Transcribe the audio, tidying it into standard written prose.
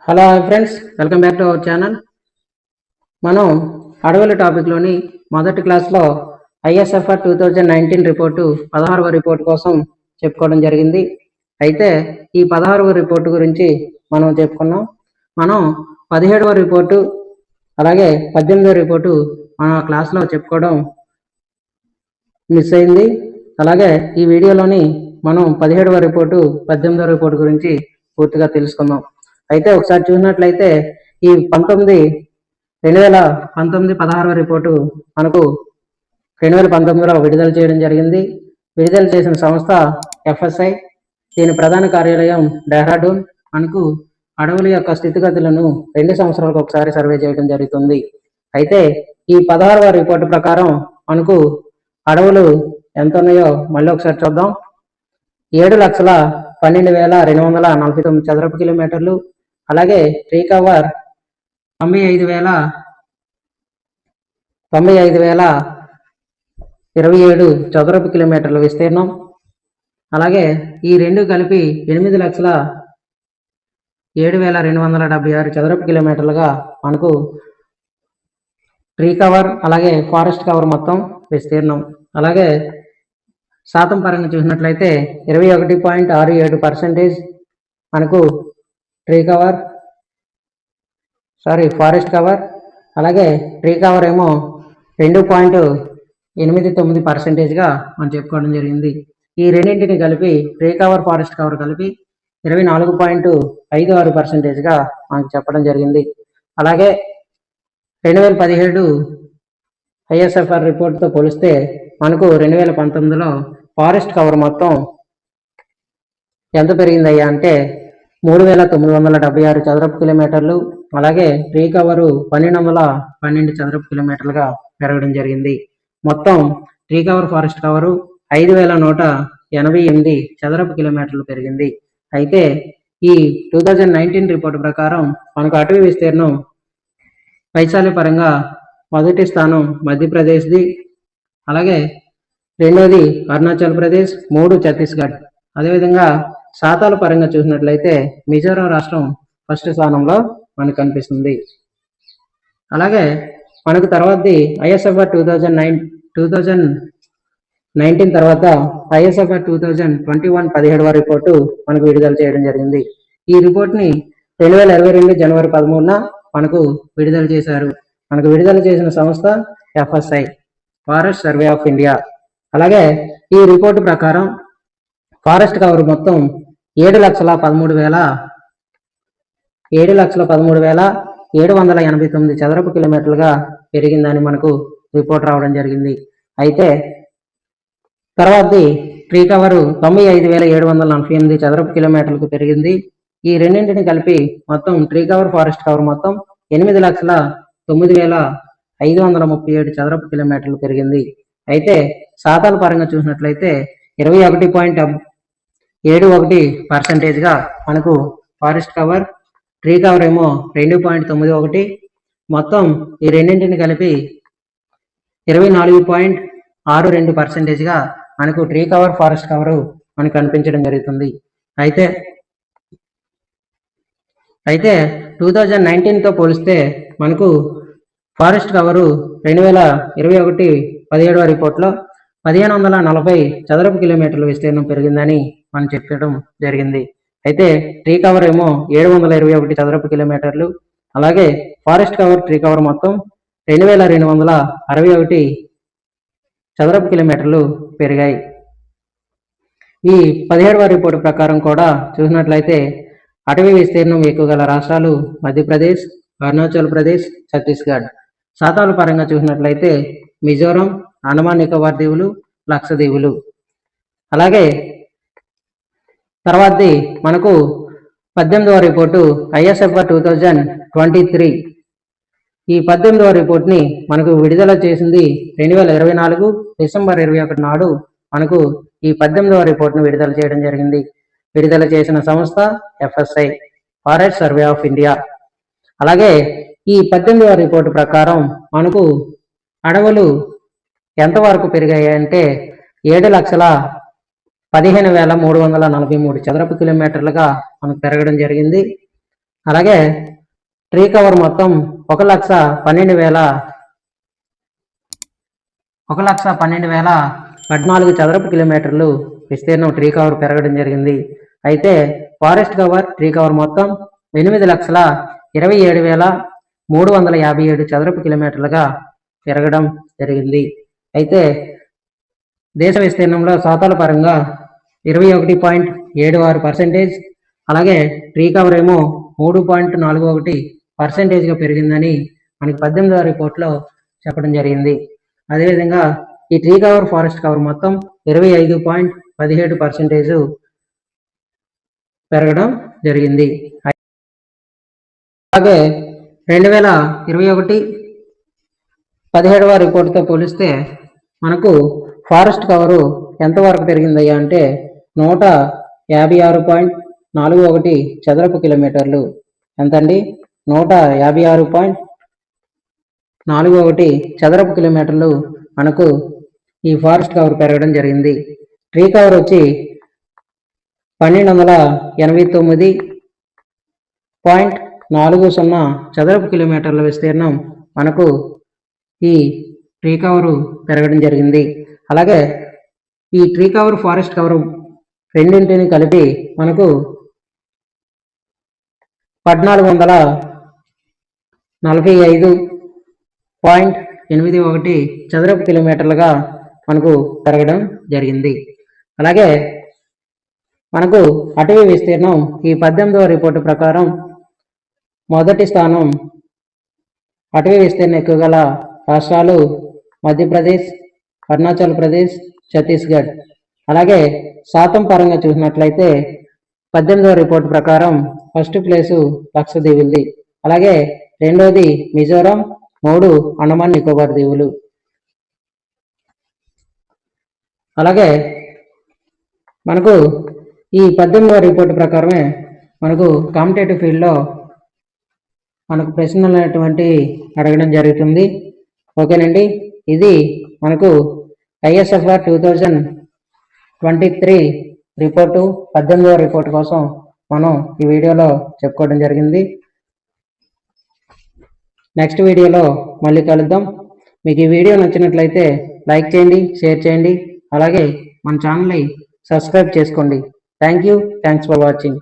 Hello friends, welcome back to our channel. మనం అడవుల టాపిక్లోని మొదటి క్లాస్లో ఐఎస్ఎఫ్ఆర్ 2019 రిపోర్టు 16వ రిపోర్టు కోసం చెప్పుకోవడం జరిగింది. అయితే ఈ 16వ రిపోర్టు గురించి మనం చెప్పుకున్నాం. మనం 17వ రిపోర్టు అలాగే 18వ రిపోర్టు మన క్లాస్లో చెప్పుకోవడం మిస్ అయింది. అలాగే ఈ వీడియోలోని మనం 17వ రిపోర్టు 18వ రిపోర్టు గురించి పూర్తిగా తెలుసుకుందాం. అయితే ఒకసారి చూసినట్లయితే ఈ 2019 16వ రిపోర్టు మనకు 2019లో విడుదల చేయడం జరిగింది. విడుదల చేసిన సంస్థ ఎఫ్ఎస్ఐ. దీని ప్రధాన కార్యాలయం డెహ్రాడూన్. మనకు అడవుల యొక్క స్థితిగతులను 2 సంవత్సరాలకు ఒకసారి సర్వే చేయడం జరుగుతుంది. అయితే ఈ 16వ రిపోర్టు ప్రకారం మనకు అడవులు ఎంత ఉన్నాయో మళ్ళీ ఒకసారి చూద్దాం. 7,12,249 చదరపు కిలోమీటర్లు. అలాగే ట్రీ కవర్ 95,027 చదరపు కిలోమీటర్ల విస్తీర్ణం. అలాగే ఈ రెండు కలిపి 8,07,276 చదరపు కిలోమీటర్లుగా మనకు ట్రీ కవర్ అలాగే ఫారెస్ట్ కవర్ మొత్తం విస్తీర్ణం. అలాగే శాతం పరంగా చూసినట్లయితే 21.67% మనకు ట్రీ కవర్ ఫారెస్ట్ కవర్. అలాగే ట్రీ కవర్ ఏమో 2.89%గా మనం చెప్పుకోవడం జరిగింది. ఈ రెండింటిని కలిపి ట్రీ కవర్ ఫారెస్ట్ కవర్ కలిపి 24.56%గా మనకు చెప్పడం జరిగింది. అలాగే 2017 ఐఎస్ఎఫ్ఆర్ రిపోర్ట్తో పోలిస్తే మనకు 2019లో ఫారెస్ట్ కవర్ మొత్తం ఎంత పెరిగిందయ్యా అంటే 3,976 చదరపు కిలోమీటర్లు. అలాగే ట్రీ కవరు 1,212 చదరపు కిలోమీటర్లుగా పెరగడం జరిగింది. మొత్తం ట్రీ కవర్ ఫారెస్ట్ కవరు 5,188 చదరపు కిలోమీటర్లు పెరిగింది. అయితే ఈ 2019 రిపోర్టు ప్రకారం మనకు అటవీ విస్తీర్ణం వైశాల్య పరంగా మొదటి స్థానం మధ్యప్రదేశ్ది, అలాగే రెండోది అరుణాచల్ ప్రదేశ్, 3 ఛత్తీస్గఢ్. అదేవిధంగా శాతాల పరంగా చూసినట్లయితే మిజోరాం రాష్ట్రం ఫస్ట్ స్థానంలో మనకు కనిపిస్తుంది. అలాగే మనకు తర్వాతది ఐఎస్ఎఫ్ఆర్ 2019 తర్వాత ఐఎస్ఎఫ్ఆర్ 2021 17వ రిపోర్టు మనకు విడుదల చేయడం జరిగింది. ఈ రిపోర్ట్ని 2022 జనవరి 13న మనకు విడుదల చేశారు. మనకు విడుదల చేసిన సంస్థ FSI, forest survey of India. అలాగే ఈ రిపోర్టు ప్రకారం ఫారెస్ట్ కవర్ మొత్తం 7,13,789 చదరపు కిలోమీటర్లుగా పెరిగిందని మనకు రిపోర్ట్ రావడం జరిగింది. అయితే తర్వాతది ట్రీ కవర్ 95,748 చదరపు కిలోమీటర్లకు పెరిగింది. ఈ రెండింటిని కలిపి మొత్తం ట్రీ కవర్ ఫారెస్ట్ కవర్ మొత్తం 8,09,537 చదరపు కిలోమీటర్లు పెరిగింది. అయితే శాతాల పరంగా చూసినట్లయితే 21.71%గా మనకు ఫారెస్ట్ కవర్, ట్రీ కవర్ ఏమో 2.91. మొత్తం ఈ రెండింటిని కలిపి 24.62%గా మనకు ట్రీ కవర్ ఫారెస్ట్ కవర్ మనకు కనిపించడం జరుగుతుంది. అయితే 2019తో పోలిస్తే మనకు ఫారెస్ట్ కవరు 2021 17వ రిపోర్ట్లో 1,540 చదరపు కిలోమీటర్ల విస్తీర్ణం పెరిగిందని మనం చెప్పడం జరిగింది. అయితే ట్రీ కవర్ ఏమో 721 చదరపు కిలోమీటర్లు. అలాగే ఫారెస్ట్ కవర్ ట్రీ కవర్ మొత్తం 2,261 చదరపు కిలోమీటర్లు పెరిగాయి. ఈ 17వ రిపోర్టు ప్రకారం కూడా చూసినట్లయితే అటవీ విస్తీర్ణం ఎక్కువ గల రాష్ట్రాలు మధ్యప్రదేశ్, అరుణాచల్ ప్రదేశ్, ఛత్తీస్గఢ్. శాతాల పరంగా చూసినట్లయితే మిజోరాం, అండమాన్ నికోబార్ దీవులు, లక్షద్వీపులు. అలాగే తర్వాతది మనకు 18వ రిపోర్టు ఐఎస్ఎఫ్ఆర్ 2023. ఈ 18వ రిపోర్ట్ని మనకు విడుదల చేసింది 2024 డిసెంబర్ 21 నాడు మనకు ఈ 18వ రిపోర్ట్ను విడుదల చేయడం జరిగింది. విడుదల చేసిన సంస్థ FSI, forest survey of India. అలాగే ఈ 18వ రిపోర్టు ప్రకారం మనకు అడవులు ఎంతవరకు పెరిగాయి అంటే 7,15,343 చదరపు కిలోమీటర్లుగా మనకు పెరగడం జరిగింది. అలాగే ట్రీ కవర్ మొత్తం 1,12,014 చదరపు కిలోమీటర్లు విస్తీర్ణం ట్రీ కవర్ పెరగడం జరిగింది. అయితే ఫారెస్ట్ కవర్ ట్రీ కవర్ మొత్తం 8,27,357 చదరపు కిలోమీటర్లుగా పెరగడం జరిగింది. అయితే దేశ విస్తీర్ణంలో శాతాల పరంగా 21.76%, అలాగే ట్రీ కవర్ ఏమో 3.41%గా పెరిగిందని మనకి 18వ రిపోర్ట్లో చెప్పడం జరిగింది. అదేవిధంగా ఈ ట్రీ కవర్ ఫారెస్ట్ కవర్ మొత్తం 25.17% పెరగడం జరిగింది. అలాగే 2021 17వ రిపోర్టుతో పోలిస్తే మనకు ఫారెస్ట్ కవరు ఎంతవరకు పెరిగిందయ్యా అంటే 156.41 చదరపు కిలోమీటర్లు. ఎంతండి? 156.41 చదరపు కిలోమీటర్లు మనకు ఈ ఫారెస్ట్ కవర్ పెరగడం జరిగింది. ట్రీ కవర్ వచ్చి 1289.40 చదరపు కిలోమీటర్ల విస్తీర్ణం మనకు ఈ ట్రీ కవరు పెరగడం జరిగింది. అలాగే ఈ ట్రీ కవర్ ఫారెస్ట్ కవర్ రెండింటిని కలిపి మనకు 1445.81 చదరపు కిలోమీటర్లుగా మనకు పెరగడం జరిగింది. అలాగే మనకు అటవీ విస్తీర్ణం ఈ 18వ రిపోర్టు ప్రకారం మొదటి స్థానం అటవీ విస్తీర్ణం ఎక్కువ గల రాష్ట్రాలు మధ్యప్రదేశ్, అరుణాచల్ ప్రదేశ్, ఛత్తీస్గఢ్. అలాగే శాతం పరంగా చూసినట్లయితే 18వ రిపోర్టు ప్రకారం ఫస్ట్ ప్లేసు లక్షద్వీపులది, అలాగే రెండోది మిజోరాం, 3 అండమాన్ నికోబార్ దీవులు. అలాగే మనకు ఈ 18వ రిపోర్టు ప్రకారమే మనకు కాంపిటేటివ్ ఫీల్డ్లో మనకు ప్రశ్నలు అనేటువంటి అడగడం జరుగుతుంది. ఓకేనండి, ఇది మనకు ISFR 2023 రిపోర్టు 18వ రిపోర్టు కోసం మనం ఈ వీడియోలో చెప్పుకోవడం జరిగింది. నెక్స్ట్ వీడియోలో మళ్ళీ కలుద్దాం. మీకు ఈ వీడియో నచ్చినట్లయితే లైక్ చేయండి, షేర్ చేయండి, అలాగే మన ఛానల్ని సబ్స్క్రైబ్ చేసుకోండి. Thanks for watching.